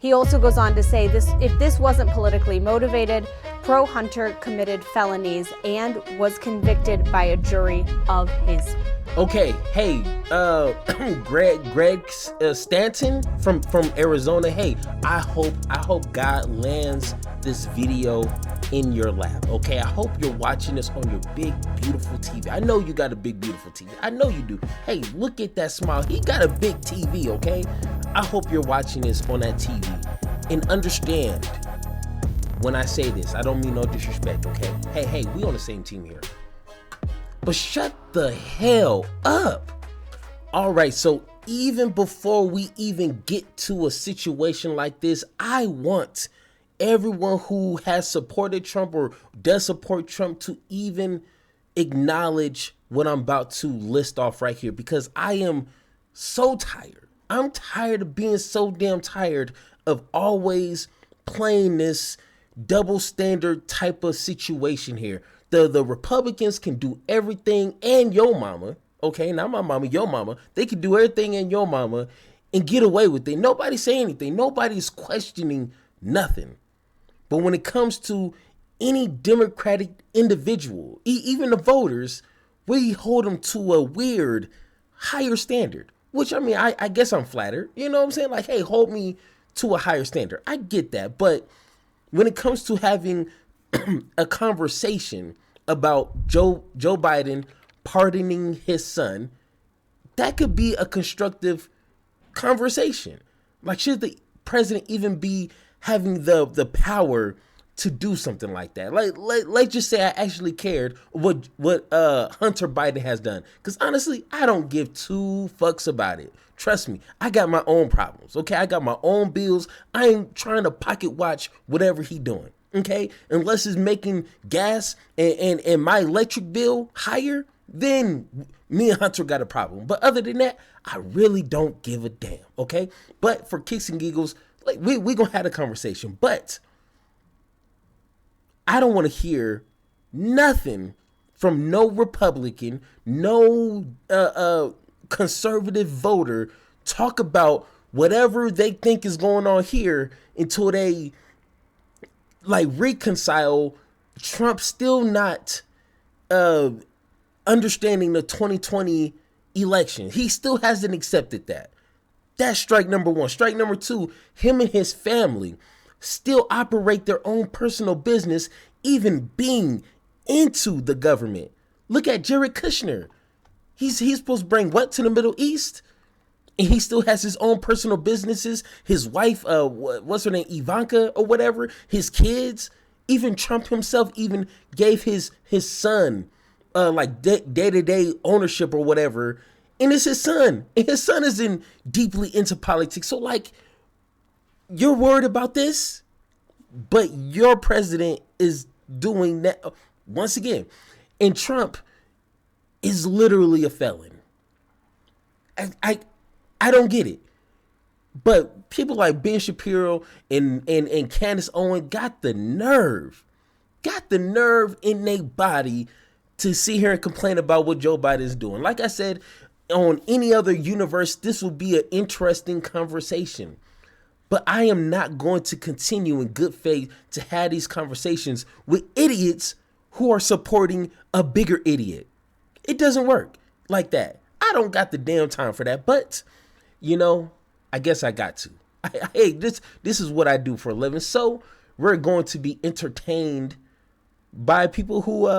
He also goes on to say this: if this wasn't politically motivated, pro-Hunter committed felonies and was convicted by a jury of his. Okay, hey, Greg Stanton from Arizona. Hey, I hope God lands this video in your lap. Okay, I hope you're watching this on your big beautiful TV. I know you got a big beautiful TV. I know you do. Hey, look at that smile. He got a big TV. Okay, I hope you're watching this on that TV and understand when I say this. I don't mean no disrespect. Okay, hey, we on the same team here. But shut the hell up. All right, so even before we even get to a situation like this, I want everyone who has supported Trump or does support Trump to even acknowledge what I'm about to list off right here, because I am so tired. I'm tired of being so damn tired of always playing this double standard type of situation here. The Republicans can do everything and your mama, okay, not my mama, your mama. They can do everything and your mama and get away with it. Nobody's saying anything. Nobody's questioning nothing. But when it comes to any Democratic individual, even the voters, we hold them to a weird higher standard, which, I mean, I guess I'm flattered. You know what I'm saying? Like, hey, hold me to a higher standard. I get that. But when it comes to having a conversation about Joe Biden pardoning his son, that could be a constructive conversation. Like, should the president even be having the power to do something like that? Like, let's just say I actually cared what Hunter Biden has done. Because honestly, I don't give two fucks about it. Trust me, I got my own problems, okay? I got my own bills. I ain't trying to pocket watch whatever he doing. Okay, unless it's making gas and my electric bill higher, then me and Hunter got a problem. But other than that, I really don't give a damn. Okay, but for kicks and giggles, like we gonna have a conversation. But I don't want to hear nothing from no Republican, no conservative voter talk about whatever they think is going on here until they like reconcile Trump still not understanding the 2020 election. He still hasn't accepted that. That's strike number one. Strike number two, him and his family still operate their own personal business, even being into the government. Look at Jared Kushner. He's supposed to bring what to the Middle East? And he still has his own personal businesses. His wife, what's her name, Ivanka or whatever, his kids. Even Trump himself even gave his son like day-to-day ownership or whatever. And it's his son. And his son is deeply into politics. So like, you're worried about this, but your president is doing that once again. And Trump is literally a felon. I don't get it. But people like Ben Shapiro and Candace Owens got the nerve in their body to sit here and complain about what Joe Biden is doing. Like I said, on any other universe, this would be an interesting conversation. But I am not going to continue in good faith to have these conversations with idiots who are supporting a bigger idiot. It doesn't work like that. I don't got the damn time for that. But you know, I guess I got to. Hey, this is what I do for a living. So we're going to be entertained by people who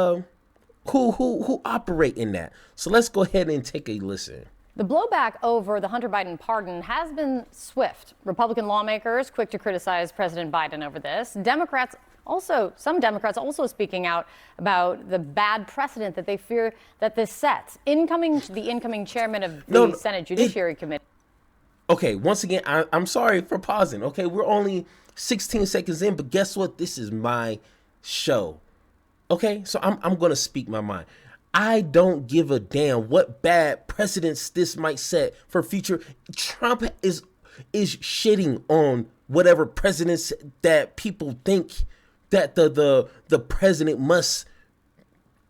operate in that. So let's go ahead and take a listen. The blowback over the Hunter Biden pardon has been swift. Republican lawmakers quick to criticize President Biden over this. Some Democrats also speaking out about the bad precedent that they fear that this sets. The incoming chairman of the Senate Judiciary Committee. Okay, once again, I'm sorry for pausing. Okay, we're only 16 seconds in, but guess what? This is my show. Okay, so I'm going to speak my mind. I don't give a damn what bad precedents this might set for future. Trump is shitting on whatever precedents that people think that the president must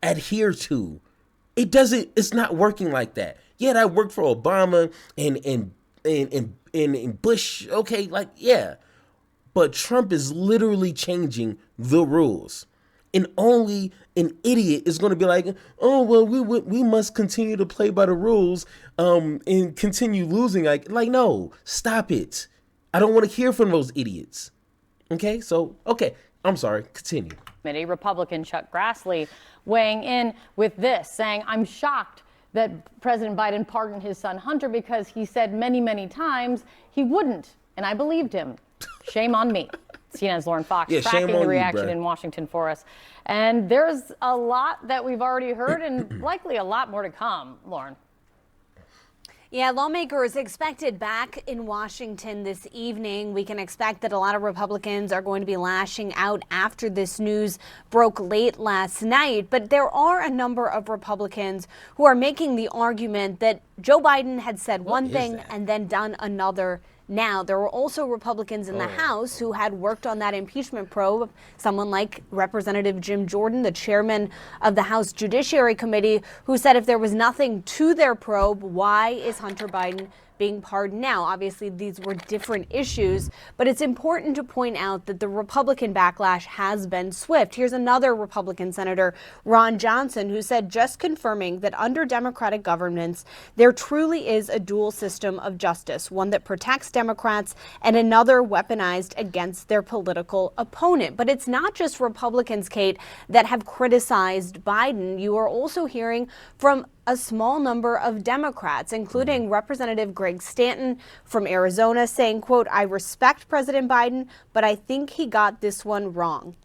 adhere to. It's not working like that. Yeah, that worked for Obama and Bush. Okay, like, yeah. but Trump is literally changing the rules. And only an idiot is going to be like, oh, well, we must continue to play by the rules and continue losing. Like, no, stop it. I don't want to hear from those idiots. Okay, I'm sorry, continue. Committee, Republican Chuck Grassley weighing in with this, saying, I'm shocked that President Biden pardoned his son Hunter because he said many, many times he wouldn't. And I believed him. Shame on me. CNN's Lauren Fox tracking the reaction in Washington for us. And there's a lot that we've already heard and likely a lot more to come, Lauren. Yeah, lawmakers expected back in Washington this evening. We can expect that a lot of Republicans are going to be lashing out after this news broke late last night. But there are a number of Republicans who are making the argument that Joe Biden had said one thing and then done another. Now, there were also Republicans in the House who had worked on that impeachment probe, someone like Representative Jim Jordan, the chairman of the House Judiciary Committee, who said if there was nothing to their probe, why is Hunter Biden being pardoned now? Obviously, these were different issues, but it's important to point out that the Republican backlash has been swift. Here's another Republican Senator, Ron Johnson, who said, just confirming that under Democratic governance, there truly is a dual system of justice, one that protects Democrats and another weaponized against their political opponent. But it's not just Republicans, Kate, that have criticized Biden. You are also hearing from a small number of Democrats, including Representative Greg Stanton from Arizona, saying, quote, I respect President Biden, but I think he got this one wrong.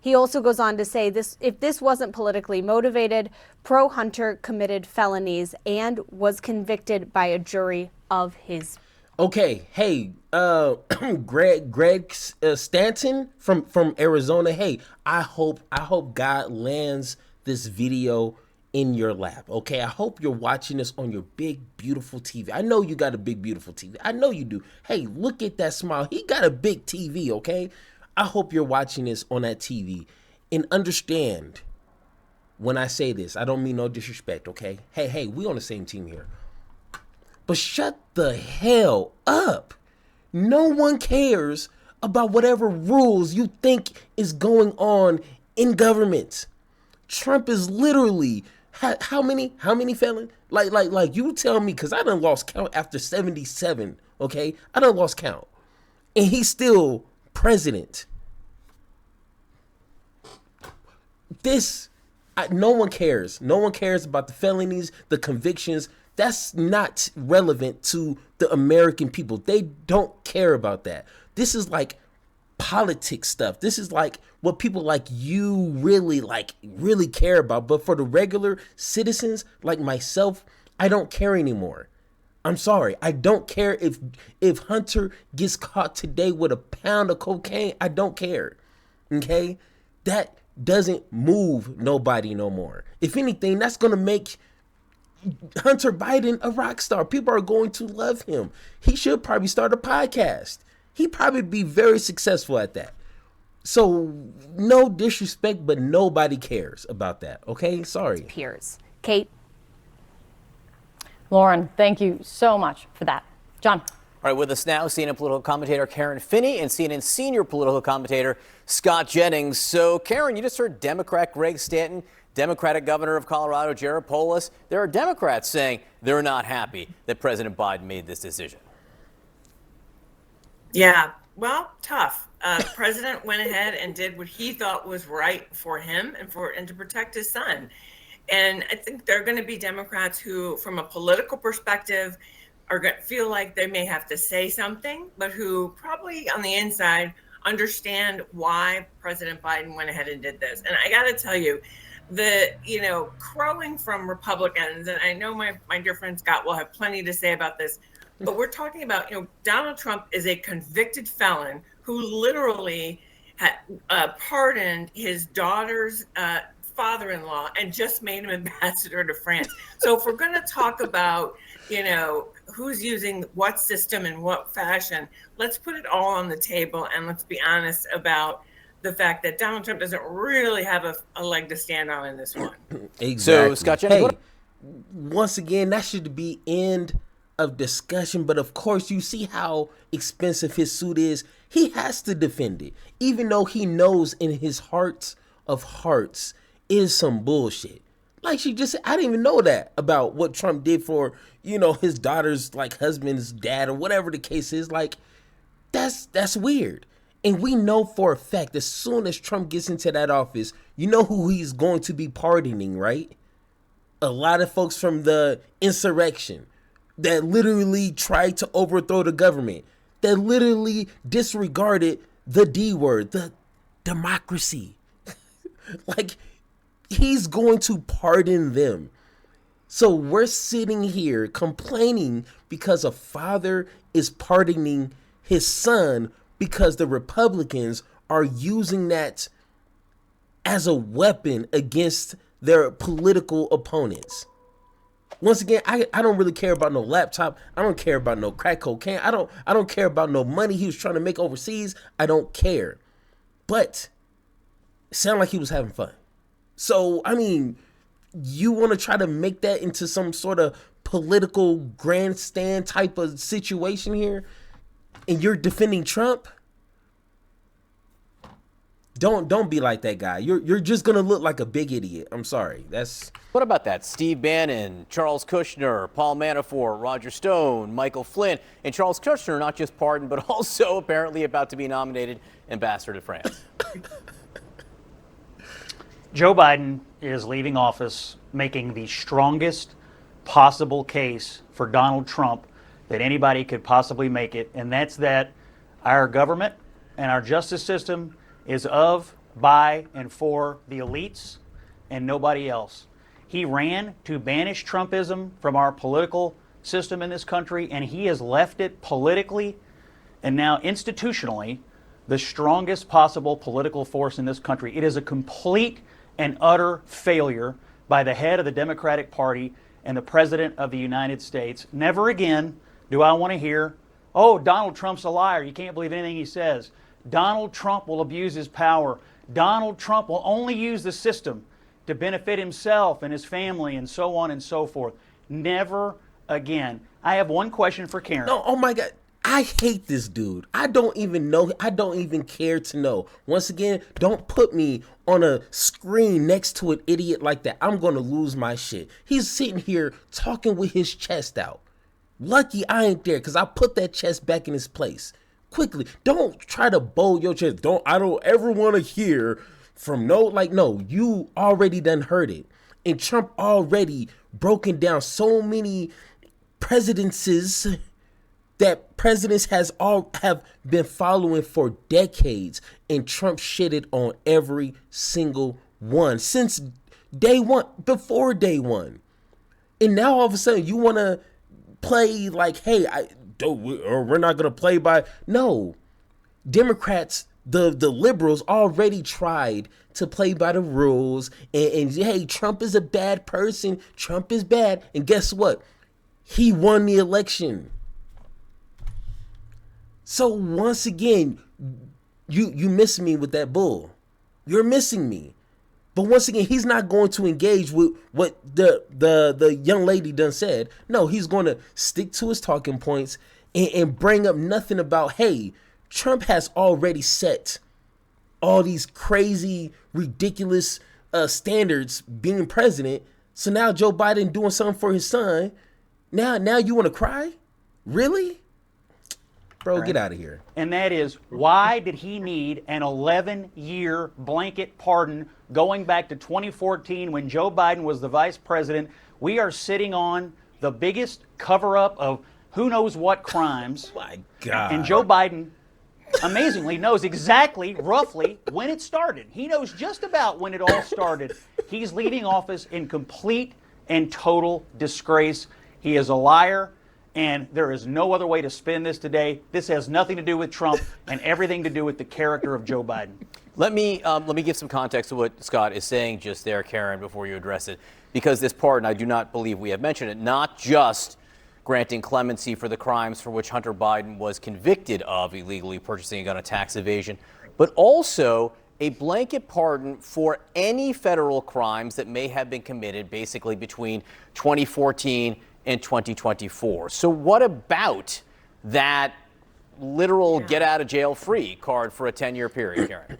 He also goes on to say this: if this wasn't politically motivated, pro-Hunter committed felonies and was convicted by a jury of his. Okay, hey, Greg Stanton from Arizona. Hey, I hope God lands this video in your lap. Okay, I hope you're watching this on your big, beautiful TV. I know you got a big, beautiful TV. I know you do. Hey, look at that smile. He got a big TV, okay? I hope you're watching this on that TV and understand when I say this, I don't mean no disrespect, okay? Hey, we on the same team here. But shut the hell up. No one cares about whatever rules you think is going on in government. Trump is literally how many felons? Like you tell me, because I done lost count after 77, okay? I done lost count. And he's still president. No one cares. No one cares about the felonies, the convictions. That's not relevant to the American people. They don't care about that. This is like politics stuff. This is like what people like you really care about. But for the regular citizens like myself, I don't care anymore. I'm sorry. I don't care if Hunter gets caught today with a pound of cocaine. I don't care. Okay? That doesn't move nobody no more. If anything, that's going to make Hunter Biden a rock star. People are going to love him. He should probably start a podcast. He'd probably be very successful at that. So no disrespect, but nobody cares about that. Okay? Sorry. Peers. Kate. Lauren, thank you so much for that. John. All right, with us now, CNN political commentator Karen Finney and CNN senior political commentator Scott Jennings. So, Karen, you just heard Democrat Greg Stanton, Democratic governor of Colorado Jared Polis. There are Democrats saying they're not happy that President Biden made this decision. Yeah, well, tough. The president went ahead and did what he thought was right for him and to protect his son. And I think there are going to be Democrats who, from a political perspective, are going to feel like they may have to say something, but who probably on the inside understand why President Biden went ahead and did this. And I got to tell you, crowing from Republicans, and I know my dear friend Scott will have plenty to say about this, but we're talking about, Donald Trump is a convicted felon who literally had pardoned his daughter's father-in-law and just made him ambassador to France. So if we're going to talk about, who's using what system in what fashion, let's put it all on the table and let's be honest about the fact that Donald Trump doesn't really have a leg to stand on in this one. Exactly. So, Scott Jennings, once again, that should be end of discussion, but of course you see how expensive his suit is. He has to defend it, even though he knows in his heart of hearts is some bullshit. Like she just said, I didn't even know that about what Trump did for, his daughter's like husband's dad or whatever the case is. Like, that's weird. And we know for a fact, as soon as Trump gets into that office, you know who he's going to be pardoning, right? A lot of folks from the insurrection that literally tried to overthrow the government, that literally disregarded the D word, the democracy. Like, he's going to pardon them. So we're sitting here complaining because a father is pardoning his son because the Republicans are using that as a weapon against their political opponents. Once again, I don't really care about no laptop. I don't care about no crack cocaine. I don't care about no money he was trying to make overseas. I don't care. But it sounded like he was having fun. So, I mean, you want to try to make that into some sort of political grandstand type of situation here, and you're defending Trump? Don't be like that guy. You're just gonna look like a big idiot. I'm sorry. What about that? Steve Bannon, Charles Kushner, Paul Manafort, Roger Stone, Michael Flynn, and Charles Kushner not just pardoned, but also apparently about to be nominated ambassador to France. Joe Biden is leaving office making the strongest possible case for Donald Trump that anybody could possibly make it, and that's that our government and our justice system is of, by, and for the elites and nobody else. He ran to banish Trumpism from our political system in this country, and he has left it politically and now institutionally the strongest possible political force in this country. It is a complete and utter failure by the head of the Democratic Party and the President of the United States. Never again do I want to hear, oh, Donald Trump's a liar. You can't believe anything he says. Donald Trump will abuse his power. Donald Trump will only use the system to benefit himself and his family and so on and so forth. Never again. I have one question for Karen. No, oh my God. I hate this dude. I don't even know. I don't even care to know. Once again, don't put me on a screen next to an idiot like that. I'm going to lose my shit. He's sitting here talking with his chest out. Lucky I ain't there because I put that chest back in his place. Quickly, don't try to bowl your chest. I don't ever want to hear from no, you already done heard it. And Trump already broken down so many presidencies that presidents have been following for decades, and Trump shitted on every single one since day one, before day one. And now all of a sudden you want to play like, hey, we're not going to play by. No, Democrats, the liberals already tried to play by the rules and hey, Trump is a bad person. Trump is bad. And guess what? He won the election. So once again, you miss me with that bull. You're missing me. But once again, he's not going to engage with what the young lady done said. No, he's going to stick to his talking points and bring up nothing about, hey, Trump has already set all these crazy, ridiculous standards being president. So now Joe Biden doing something for his son. Now you want to cry? Really? Bro, get out of here. And that is, why did he need an 11-year blanket pardon going back to 2014 when Joe Biden was the vice president? We are sitting on the biggest cover-up of who knows what crimes. My God. And Joe Biden, amazingly, knows exactly, roughly, when it started. He knows just about when it all started. He's leaving office in complete and total disgrace. He is a liar. And there is no other way to spin this today. This has nothing to do with Trump and everything to do with the character of Joe Biden. Let me give some context to what Scott is saying just there, Karen, before you address it. Because this pardon, I do not believe we have mentioned it, not just granting clemency for the crimes for which Hunter Biden was convicted of illegally purchasing a gun, of tax evasion, but also a blanket pardon for any federal crimes that may have been committed basically between 2014 in 2024. So what about that literal get out of jail free card for a 10-year period, Karen?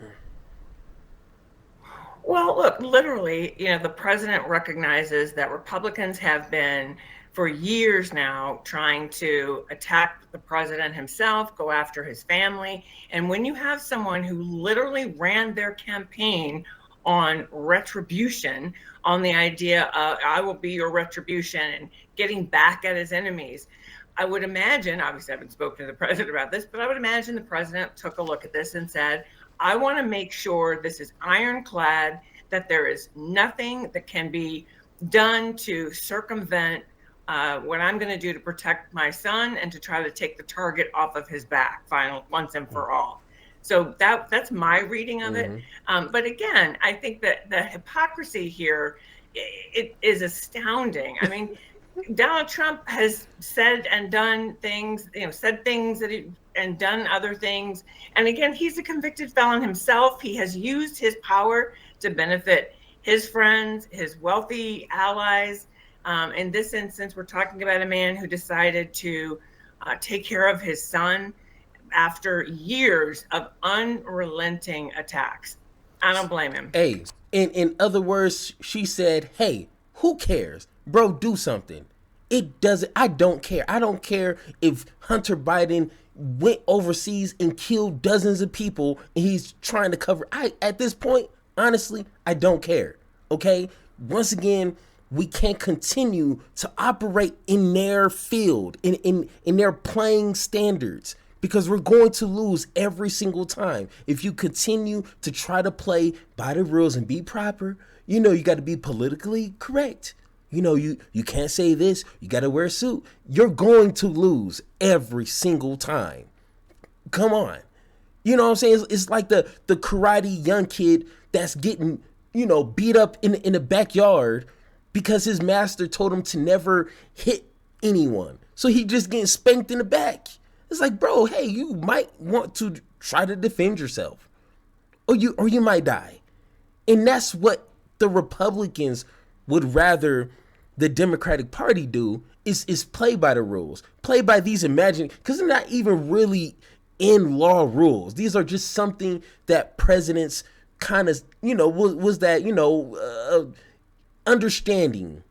Well, look, literally, the president recognizes that Republicans have been for years now trying to attack the president himself, go after his family. And when you have someone who literally ran their campaign on retribution, on the idea of I will be your retribution and getting back at his enemies, I would imagine, obviously I haven't spoken to the president about this, but I would imagine the president took a look at this and said, I want to make sure this is ironclad, that there is nothing that can be done to circumvent what I'm going to do to protect my son and to try to take the target off of his back once and for all. So that's my reading of it. But again, I think that the hypocrisy here, it is astounding. I mean, Donald Trump has said and done things, said things and done other things. And again, he's a convicted felon himself. He has used his power to benefit his friends, his wealthy allies. In this instance, we're talking about a man who decided to take care of his son after years of unrelenting attacks. I don't blame him. Hey, in other words, she said, hey, who cares? Bro, do something. I don't care. I don't care if Hunter Biden went overseas and killed dozens of people and he's trying to cover. At this point, honestly, I don't care. Okay? Once again, we can't continue to operate in their field, in their playing standards, because we're going to lose every single time. If you continue to try to play by the rules and be proper, you got to be politically correct. You can't say this, you got to wear a suit. You're going to lose every single time. Come on. You know what I'm saying? It's like the karate young kid that's getting, beat up in the backyard because his master told him to never hit anyone. So he just getting spanked in the back. It's like, bro, hey, you might want to try to defend yourself. Or you might die. And that's what the Republicans would rather the Democratic Party do is play by the rules. Play by these because they're not even really in law rules. These are just something that presidents kind of, was that, understanding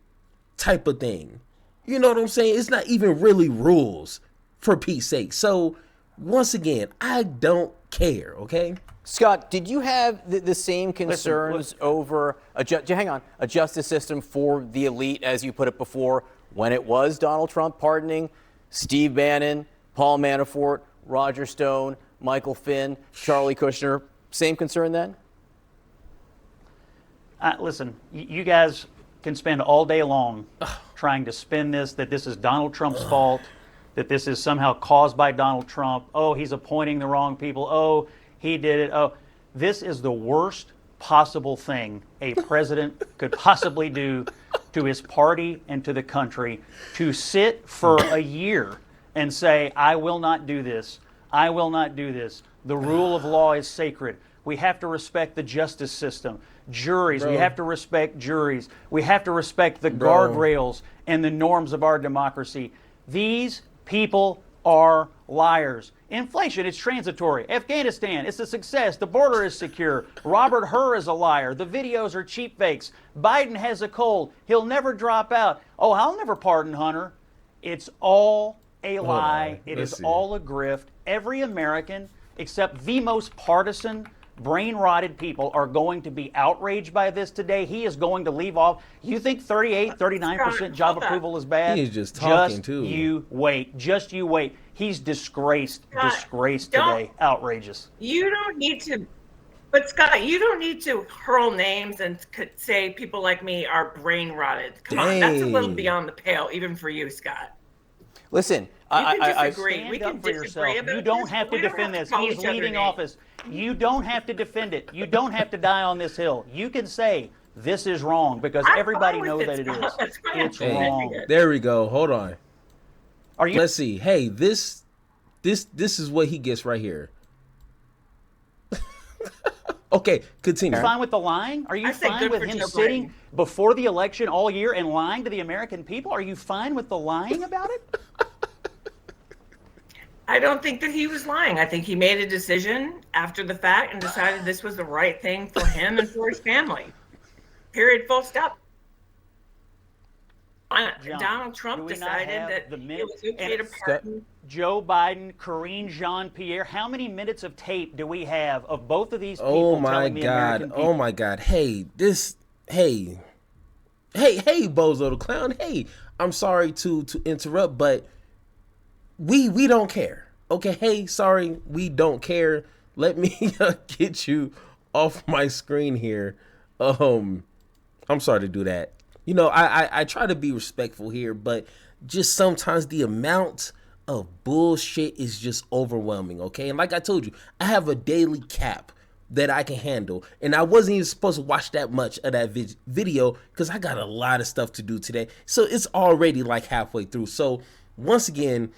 type of thing. You know what I'm saying? It's not even really rules, for Pete's sake. So once again, I don't care, okay? Scott, did you have the same concerns over a justice system for the elite, as you put it before, when it was Donald Trump pardoning Steve Bannon, Paul Manafort, Roger Stone, Michael Flynn, Charlie Kushner? Same concern then? Listen, you guys can spend all day long trying to spin this, that this is Donald Trump's fault, that this is somehow caused by Donald Trump. Oh, he's appointing the wrong people. Oh, he did it. Oh, this is the worst possible thing a president could possibly do to his party and to the country, to sit for a year and say, I will not do this. I will not do this. The rule of law is sacred. We have to respect the justice system. Juries, we have to respect juries. We have to respect the guardrails and the norms of our democracy. These people are liars. Inflation, it's transitory. Afghanistan, it's a success. The border is secure. Robert Hur is a liar. The videos are cheap fakes. Biden has a cold. He'll never drop out. Oh, I'll never pardon Hunter. It's all a lie. It is all a grift. Every American, except the most partisan, brain-rotted people, are going to be outraged by this today. He is going to leave off. You think 38, 39% job approval is bad? He is just talking, just too. You wait. Just you wait. He's disgraced today. Outrageous. You don't need to, but Scott, you don't need to hurl names and say people like me are brain-rotted. Come on, that's a little beyond the pale, even for you, Scott. Listen, I disagree. We can for disagree yourself. about You don't this. have to We don't defend have this. to call He's each other leaving names. office. You don't have to defend it. You don't have to die on this hill. You can say this is wrong because I'm everybody fine with knows it, that it is. Scott. That's fine. It's Hey, wrong. there we go. Hold on. Are you? Let's see. Hey, this is what he gets right here. Okay, continue. Are you fine with the lying? Are you I say fine good with for him Joe sitting Biden. before the election all year and lying to the American people? Are you fine with the lying about it? I don't think that he was lying. I think he made a decision after the fact and decided this was the right thing for him and for his family. Period. Full stop. John, Donald do Trump we not decided have that the it minute- was okay to and pardon. Joe Biden, Karine Jean-Pierre, how many minutes of tape do we have of both of these Oh people my telling the American God. people? Oh my God. Hey, hey, Bozo the Clown. Hey, I'm sorry to interrupt, but we don't care. Okay, hey, sorry, we don't care. Let me get you off my screen here. I'm sorry to do that. You know, I try to be respectful here, but just sometimes the amount of bullshit is just overwhelming, okay? And like I told you, I have a daily cap that I can handle, and I wasn't even supposed to watch that much of that video because I got a lot of stuff to do today. So it's already like halfway through. So once again,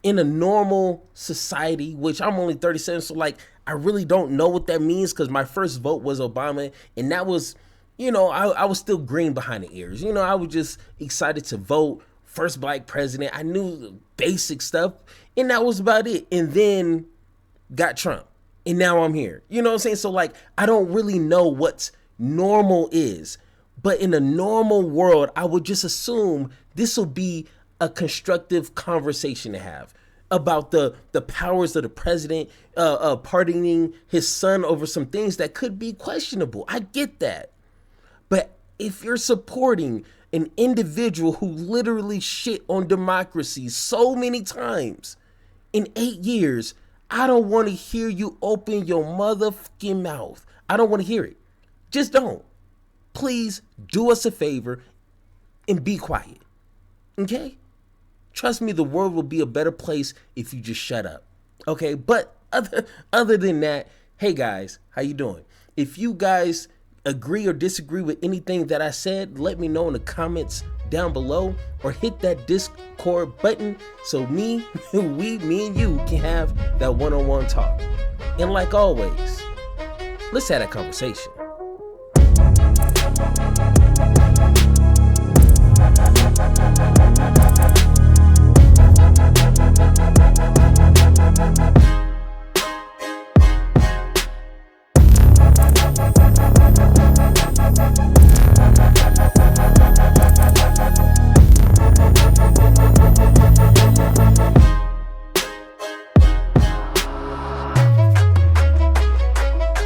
in a normal society, which I'm only 37, so like I really don't know what that means because my first vote was Obama, and that was, you know, I was still green behind the ears. You know, I was just excited to vote, first black president. I knew basic stuff, and that was about it. And then got Trump, and now I'm here. You know what I'm saying? So like I don't really know what's normal is, but in a normal world, I would just assume this will be a constructive conversation to have about the powers of the president, pardoning his son over some things that could be questionable. I get that. But if you're supporting an individual who literally shit on democracy so many times in 8 years, I don't want to hear you open your motherfucking mouth. I don't want to hear it. Just don't. Please do us a favor and be quiet. Okay? Trust me, the world will be a better place if you just shut up. Okay? But other than that, hey guys, how you doing? If you guys agree or disagree with anything that I said, let me know in the comments down below, or hit that Discord button so me and you can have that one-on-one talk. And like always, let's have that conversation.